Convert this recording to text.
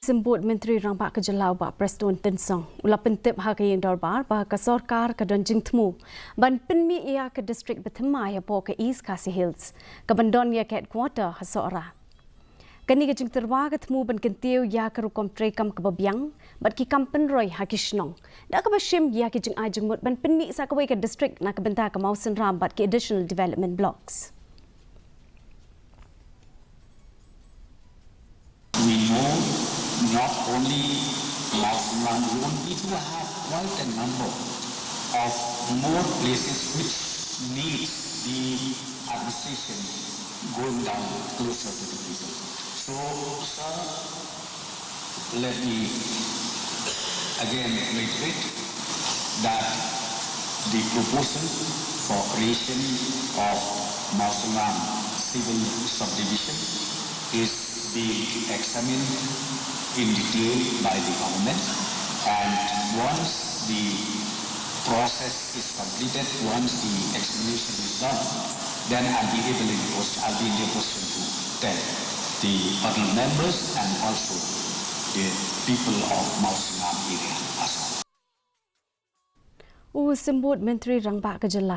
Sembut Menteri Rambak Kejelau Pak Presiden Tensong ulah pentip hagayang darbar bah ke Sorkar ke Donjing Thmu ban Pynmih ia ke distrik Thymmai apo ke East KHASI Hills ke bandon ia ke Headquarter Sohra. Kani ke jing terwa ke Thmu ban kentiu ia ke rukom trekam ke babiang bat ki kampen roy hakishnong. Da ke bashim ia ke jing ajeng mut ban Pynmih sa ke ke distrik na ke benta ke Mausen Ram bat ki additional development blocks. We know not only Mausen, we do have quite a number of more places which need the administration going down closer to the people. So, sir, let me again reiterate that the proposal for creation of Mausen civil subdivision is being examined in detail by the government, and once the process is completed, once the examination is done, then I'll be in a position to tell the panel members and also the people of Mausen area as well. Sembut Menteri Rambak Kejelau